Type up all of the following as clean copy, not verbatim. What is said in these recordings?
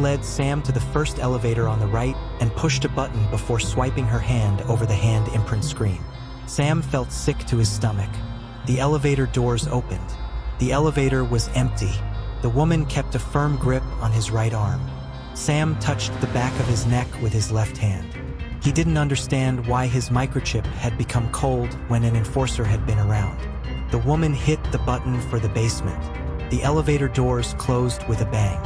woman led Sam to the first elevator on the right and pushed a button before swiping her hand over the hand imprint screen. Sam felt sick to his stomach. The elevator doors opened. The elevator was empty. The woman kept a firm grip on his right arm. Sam touched the back of his neck with his left hand. He didn't understand why his microchip had become cold when an enforcer had been around. The woman hit the button for the basement. The elevator doors closed with a bang.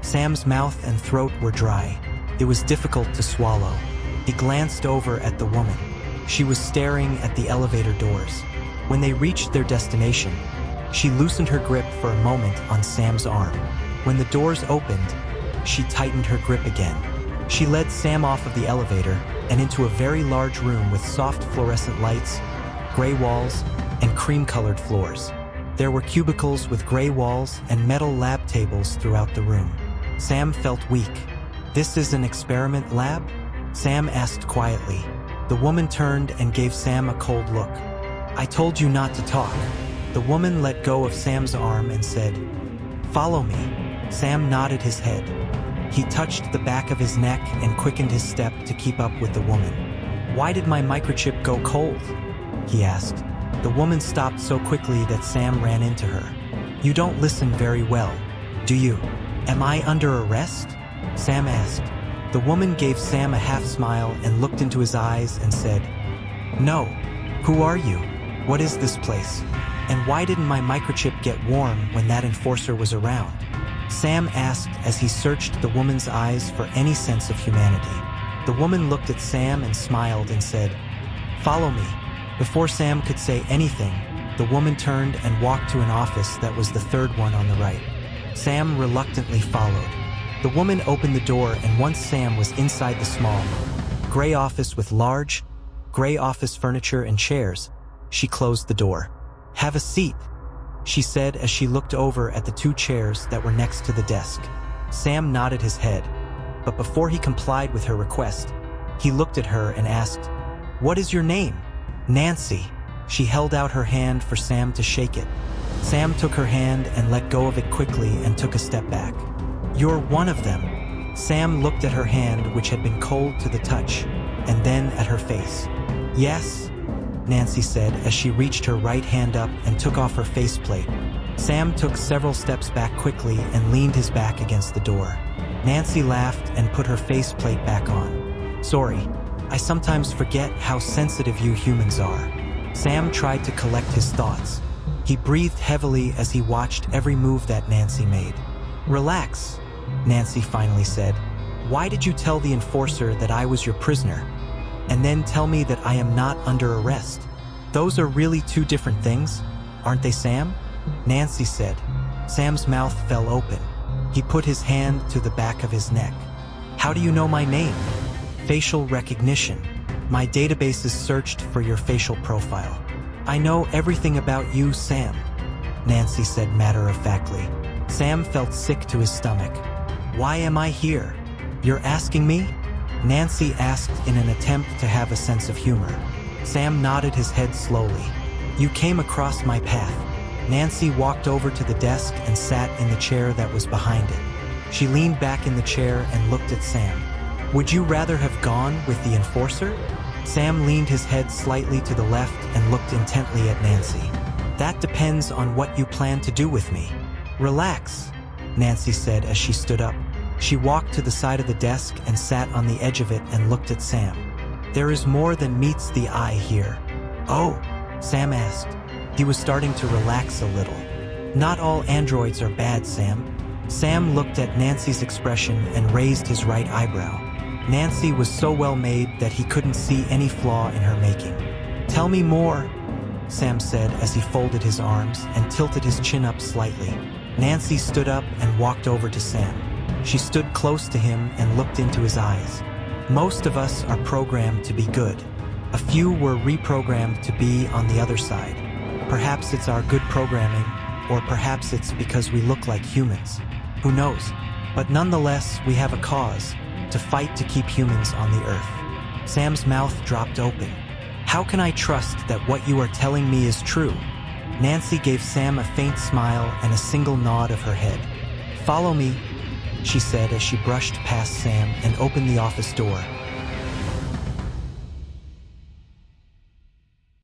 Sam's mouth and throat were dry. It was difficult to swallow. He glanced over at the woman. She was staring at the elevator doors. When they reached their destination, she loosened her grip for a moment on Sam's arm. When the doors opened, she tightened her grip again. She led Sam off of the elevator and into a very large room with soft fluorescent lights, gray walls, and cream-colored floors. There were cubicles with gray walls and metal lab tables throughout the room. Sam felt weak. "This is an experiment lab?" Sam asked quietly. The woman turned and gave Sam a cold look. "I told you not to talk." The woman let go of Sam's arm and said, "Follow me." Sam nodded his head. He touched the back of his neck and quickened his step to keep up with the woman. "Why did my microchip go cold?" he asked. The woman stopped so quickly that Sam ran into her. "You don't listen very well, do you? Am I under arrest?" Sam asked. The woman gave Sam a half smile and looked into his eyes and said, "No. Who are you? What is this place? And why didn't my microchip get warm when that enforcer was around?" Sam asked as he searched the woman's eyes for any sense of humanity. The woman looked at Sam and smiled and said, "Follow me." Before Sam could say anything, the woman turned and walked to an office that was the third one on the right. Sam reluctantly followed. The woman opened the door, and once Sam was inside the small, gray office with large, gray office furniture and chairs, she closed the door. "Have a seat," she said as she looked over at the two chairs that were next to the desk. Sam nodded his head, but before he complied with her request, he looked at her and asked, "What is your name?" "Nancy." She held out her hand for Sam to shake it. Sam took her hand and let go of it quickly and took a step back. "You're one of them." Sam looked at her hand, which had been cold to the touch, and then at her face. "Yes," Nancy said as she reached her right hand up and took off her faceplate. Sam took several steps back quickly and leaned his back against the door. Nancy laughed and put her faceplate back on. "Sorry, I sometimes forget how sensitive you humans are." Sam tried to collect his thoughts. He breathed heavily as he watched every move that Nancy made. "Relax," Nancy finally said. "Why did you tell the enforcer that I was your prisoner, and then tell me that I am not under arrest? Those are really two different things, aren't they, Sam?" Nancy said. Sam's mouth fell open. He put his hand to the back of his neck. "How do you know my name?" "Facial recognition. My databases searched for your facial profile. I know everything about you, Sam," Nancy said matter-of-factly. Sam felt sick to his stomach. "Why am I here? You're asking me?" Nancy asked in an attempt to have a sense of humor. Sam nodded his head slowly. "You came across my path." Nancy walked over to the desk and sat in the chair that was behind it. She leaned back in the chair and looked at Sam. "Would you rather have gone with the enforcer?" Sam leaned his head slightly to the left and looked intently at Nancy. "That depends on what you plan to do with me." "Relax," Nancy said as she stood up. She walked to the side of the desk and sat on the edge of it and looked at Sam. "There is more than meets the eye here." "Oh?" Sam asked. He was starting to relax a little. "Not all androids are bad, Sam." Sam looked at Nancy's expression and raised his right eyebrow. Nancy was so well made that he couldn't see any flaw in her making. "Tell me more," Sam said as he folded his arms and tilted his chin up slightly. Nancy stood up and walked over to Sam. She stood close to him and looked into his eyes. "Most of us are programmed to be good. A few were reprogrammed to be on the other side. Perhaps it's our good programming, or perhaps it's because we look like humans. Who knows? But nonetheless, we have a cause, to fight to keep humans on the earth." Sam's mouth dropped open. "How can I trust that what you are telling me is true?" Nancy gave Sam a faint smile and a single nod of her head. "Follow me," she said as she brushed past Sam and opened the office door.